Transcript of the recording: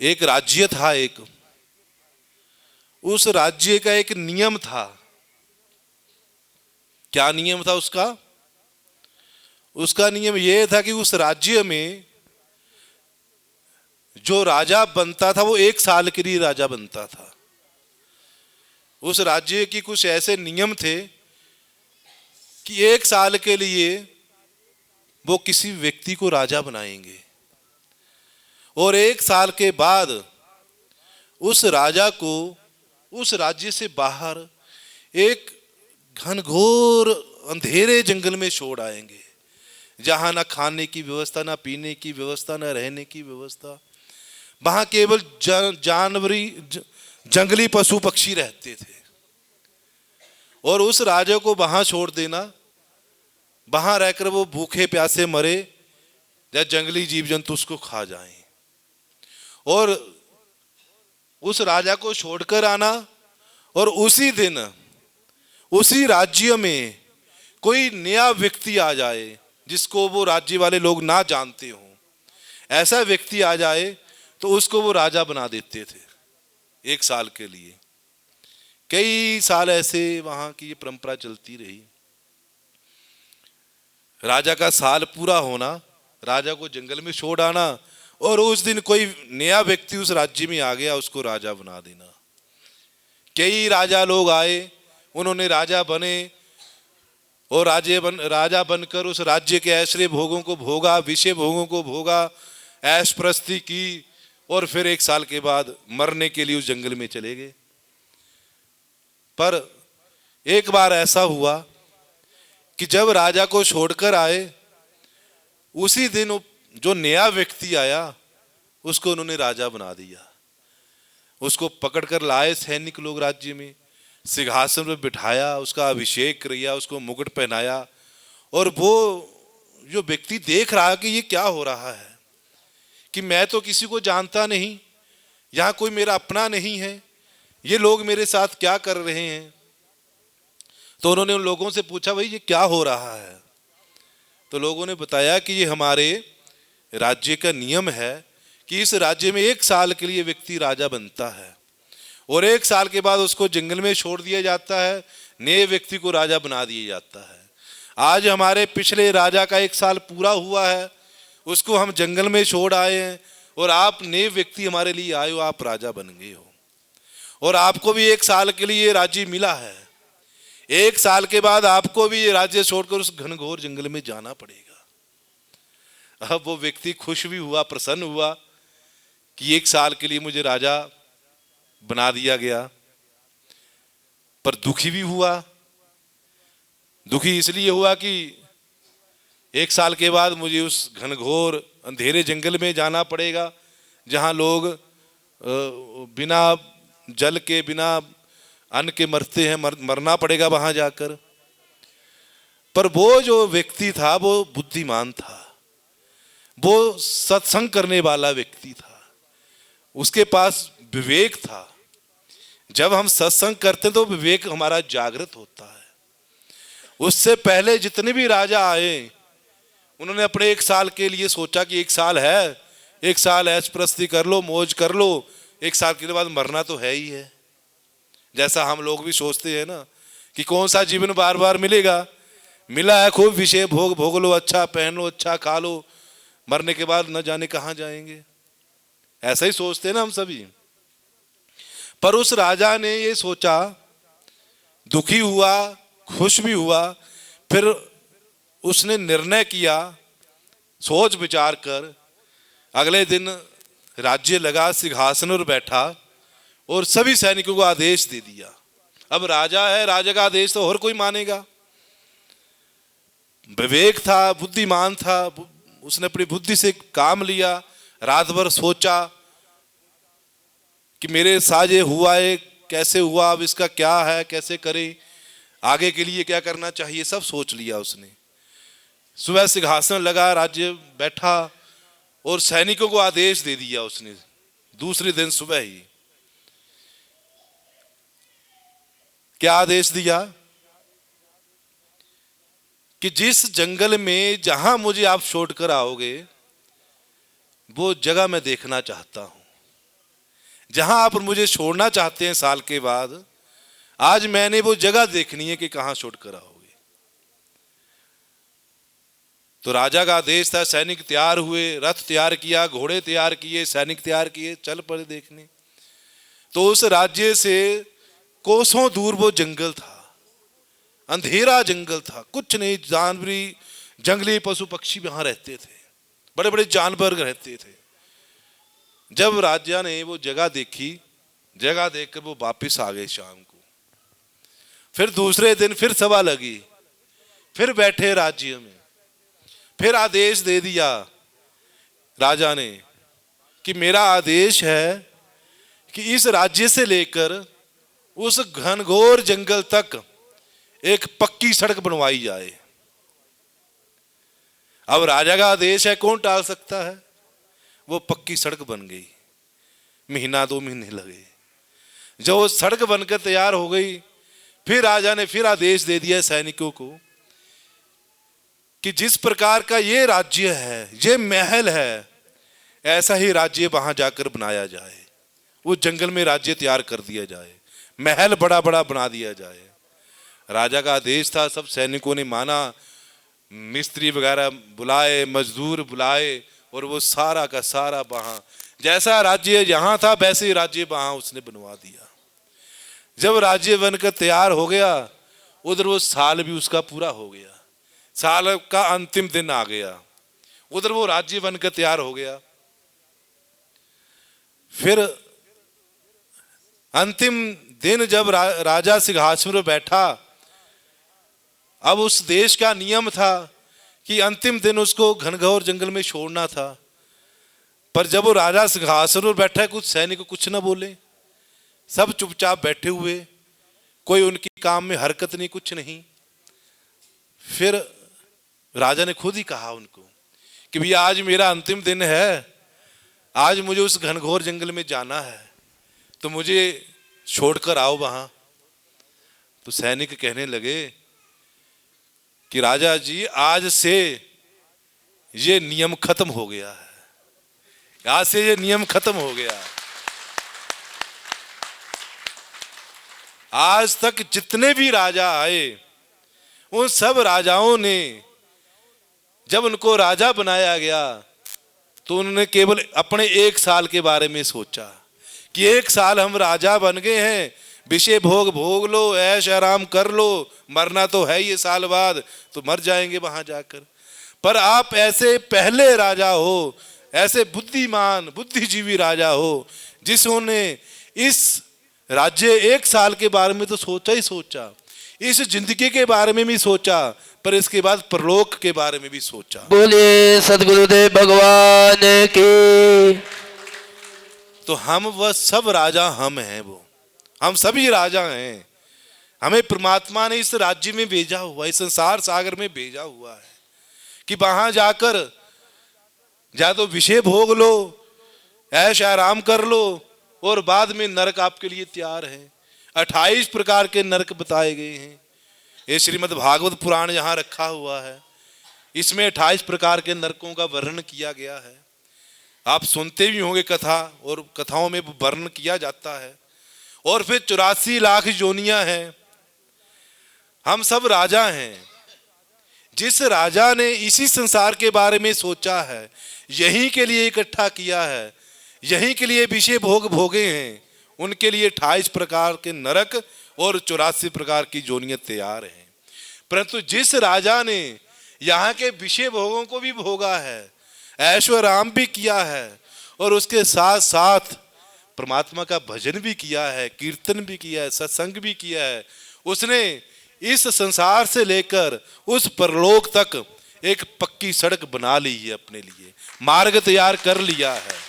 एक राज्य था, एक उस राज्य का एक नियम था। क्या नियम था उसका? उसका नियम यह था कि उस राज्य में जो राजा बनता था वो 1 साल के लिए राजा बनता था। उस राज्य की कुछ ऐसे नियम थे कि 1 साल के लिए वो किसी व्यक्ति को राजा बनाएंगे और 1 साल के बाद उस राजा को उस राज्य से बाहर एक घनघोर अंधेरे जंगल में छोड़ आएंगे, जहां ना खाने की व्यवस्था, ना पीने की व्यवस्था, ना रहने की व्यवस्था। वहां केवल जानवरी जंगली पशु पक्षी रहते थे। और उस राजा को वहां छोड़ देना, वहां रहकर वो भूखे प्यासे मरे या जंगली जीव जंतु उसको खा जाएं। और उस राजा को छोड़कर आना और उसी दिन उसी राज्य में कोई नया व्यक्ति आ जाए जिसको वो राज्य वाले लोग ना जानते हों, ऐसा व्यक्ति आ जाए तो उसको वो राजा बना देते थे 1 साल के लिए। कई साल ऐसे वहां की ये परंपरा चलती रही। राजा का साल पूरा होना, राजा को जंगल में छोड़ आना और उस दिन कोई नया व्यक्ति उस राज्य में आ गया, उसको राजा बना देना। कई राजा लोग आए, उन्होंने राजा बने और राजा बनकर उस राज्य के ऐश्वर्य भोगों को भोगा, विषय भोगों को भोगा, ऐश प्रस्ती की और फिर 1 साल के बाद मरने के लिए उस जंगल में चले गए। पर एक बार ऐसा हुआ कि जब राजा को छोड़कर आए, उसी दिन जो नया व्यक्ति आया उसको उन्होंने राजा बना दिया। उसको पकड़कर लाए सैनिक लोग राज्य में, सिंहासन पर बिठाया, उसका अभिषेक किया, उसको मुकुट पहनाया। और वो जो व्यक्ति देख रहा कि ये क्या हो रहा है, कि मैं तो किसी को जानता नहीं, यहाँ कोई मेरा अपना नहीं है, ये लोग मेरे साथ क्या कर रहे हैं। तो उन्होंने उन लोगों से पूछा, भाई ये क्या हो रहा है? तो लोगों ने बताया कि ये हमारे राज्य का नियम है कि इस राज्य में 1 साल के लिए व्यक्ति राजा बनता है और 1 साल के बाद उसको जंगल में छोड़ दिया जाता है, नए व्यक्ति को राजा बना दिया जाता है। आज हमारे पिछले राजा का 1 साल पूरा हुआ है, उसको हम जंगल में छोड़ आए हैं और आप नए व्यक्ति हमारे लिए आए हो, आप राजा बन गए हो और आपको भी 1 साल के लिए राज्य मिला है। 1 साल के बाद आपको भी ये राज्य छोड़कर उस घनघोर जंगल में जाना पड़ेगा। अब वो व्यक्ति खुश भी हुआ, प्रसन्न हुआ कि 1 साल के लिए मुझे राजा बना दिया गया, पर दुखी भी हुआ। दुखी इसलिए हुआ कि 1 साल के बाद मुझे उस घनघोर अंधेरे जंगल में जाना पड़ेगा, जहां लोग बिना जल के, बिना अन्न के मरते हैं, मरना पड़ेगा वहां जाकर। पर वो जो व्यक्ति था वो बुद्धिमान था, वो सत्संग करने वाला व्यक्ति था, उसके पास विवेक था। जब हम सत्संग करते हैं तो विवेक हमारा जागृत होता है। उससे पहले जितने भी राजा आए, उन्होंने अपने 1 साल के लिए सोचा कि 1 साल है, 1 साल ऐश प्रस्ती कर लो, मौज कर लो, 1 साल के बाद मरना तो है ही है। जैसा हम लोग भी सोचते हैं ना कि कौन सा जीवन बार बार मिलेगा, मिला है खूब विषय भोग, भोग लो, अच्छा पहन लो, अच्छा खा लो, मरने के बाद न जाने कहां जाएंगे। ऐसा ही सोचते हैं ना हम सभी। पर उस राजा ने ये सोचा, दुखी हुआ, खुश भी हुआ, फिर उसने निर्णय किया सोच विचार कर। अगले दिन राज्य लगा, सिंहासन पर बैठा और सभी सैनिकों को आदेश दे दिया। अब राजा है, राजा का आदेश तो और कोई मानेगा। विवेक था, बुद्धिमान था, उसने अपनी बुद्धि से काम लिया, रात भर सोचा कि मेरे साथ ये हुआ है, कैसे हुआ, अब इसका क्या है, कैसे करें, आगे के लिए क्या करना चाहिए, सब सोच लिया उसने। सुबह सिंहासन लगा, राज्य बैठा और सैनिकों को आदेश दे दिया उसने दूसरे दिन सुबह ही। क्या आदेश दिया कि जिस जंगल में जहां मुझे आप छोड़कर आओगे वो जगह मैं देखना चाहता हूं। जहां आप मुझे छोड़ना चाहते हैं साल के बाद, आज मैंने वो जगह देखनी है कि कहां छोड़ कर आओगे। तो राजा का आदेश था, सैनिक तैयार हुए, रथ तैयार किया, घोड़े तैयार किए, सैनिक तैयार किए, चल पड़े देखने। तो उस राज्य से कोसों दूर वो जंगल था, अंधेरा जंगल था, कुछ नहीं, जानवरी जंगली पशु पक्षी वहां रहते थे, बड़े बड़े जानवर रहते थे। जब राजा ने वो जगह देखी, जगह देखकर वो वापिस आ गए शाम को। फिर दूसरे दिन फिर सभा लगी, फिर बैठे राज्य में, फिर आदेश दे दिया राजा ने कि मेरा आदेश है कि इस राज्य से लेकर उस घनघोर जंगल तक एक पक्की सड़क बनवाई जाए। अब राजा का आदेश है, कौन टाल सकता है। वो पक्की सड़क बन गई, महीना 2 महीने लगे। जब वो सड़क बनकर तैयार हो गई, फिर राजा ने फिर आदेश दे दिया सैनिकों को कि जिस प्रकार का ये राज्य है, ये महल है, ऐसा ही राज्य वहां जाकर बनाया जाए। वो जंगल में राज्य तैयार कर दिया जाए, महल बड़ा बड़ा बना दिया जाए। राजा का आदेश था, सब सैनिकों ने माना, मिस्त्री वगैरह बुलाए, मजदूर बुलाए, और वो सारा का सारा वहां जैसा राज्य यहां था वैसे ही राज्य वहां उसने बनवा दिया। जब राज्य बनकर तैयार हो गया, उधर वो साल भी उसका पूरा हो गया, साल का अंतिम दिन आ गया, उधर वो राज्य बनकर तैयार हो गया। फिर अंतिम दिन जब राजा सिंहासन पर बैठा, अब उस देश का नियम था कि अंतिम दिन उसको घनघोर जंगल में छोड़ना था। पर जब वो राजा सिंहासन पर बैठा, कुछ सैनिक कुछ ना बोले, सब चुपचाप बैठे हुए, कोई उनकी काम में हरकत नहीं, कुछ नहीं। फिर राजा ने खुद ही कहा उनको कि भैया आज मेरा अंतिम दिन है, आज मुझे उस घनघोर जंगल में जाना है, तो मुझे छोड़कर आओ वहां। तो सैनिक कहने लगे कि राजा जी आज से ये नियम खत्म हो गया है, आज से ये नियम खत्म हो गया। आज तक जितने भी राजा आए, उन सब राजाओं ने जब उनको राजा बनाया गया तो उन्होंने केवल अपने 1 साल के बारे में सोचा कि 1 साल हम राजा बन गए हैं, विषय भोग भोग लो, ऐश आराम कर लो, मरना तो है ये साल बाद, तो मर जाएंगे वहां जाकर। पर आप ऐसे पहले राजा हो, ऐसे बुद्धिमान बुद्धिजीवी राजा हो, जिसने इस राज्य 1 साल के बारे में तो सोचा ही सोचा, इस जिंदगी के बारे में भी सोचा, पर इसके बाद परलोक के बारे में भी सोचा। बोले सद्गुरुदेव भगवान की। तो हम वह सब राजा हम हैं, वो हम सभी राजा हैं। हमें परमात्मा ने इस राज्य में भेजा हुआ, इस संसार सागर में भेजा हुआ है कि वहां जाकर या तो विषय भोग लो, ऐश आराम कर लो, और बाद में नरक आपके लिए तैयार है। 28 प्रकार के नरक बताए गए हैं। ये श्रीमद् भागवत पुराण यहाँ रखा हुआ है, इसमें 28 प्रकार के नरकों का वर्णन किया गया है। आप सुनते भी होंगे कथा, और कथाओं में वर्णन किया जाता है। और फिर 84 लाख योनियां हैं। हम सब राजा हैं। जिस राजा ने इसी संसार के बारे में सोचा है, यहीं के लिए इकट्ठा किया है, यहीं के लिए विषय भोग भोगे हैं, उनके लिए 28 प्रकार के नरक और 84 प्रकार की योनियां तैयार हैं। परंतु जिस राजा ने यहाँ के विषय भोगों को भी भोगा है, ऐश्वर्याम भी किया है, और उसके साथ साथ परमात्मा का भजन भी किया है, कीर्तन भी किया है, सत्संग भी किया है, उसने इस संसार से लेकर उस परलोक तक एक पक्की सड़क बना ली है, अपने लिए मार्ग तैयार कर लिया है।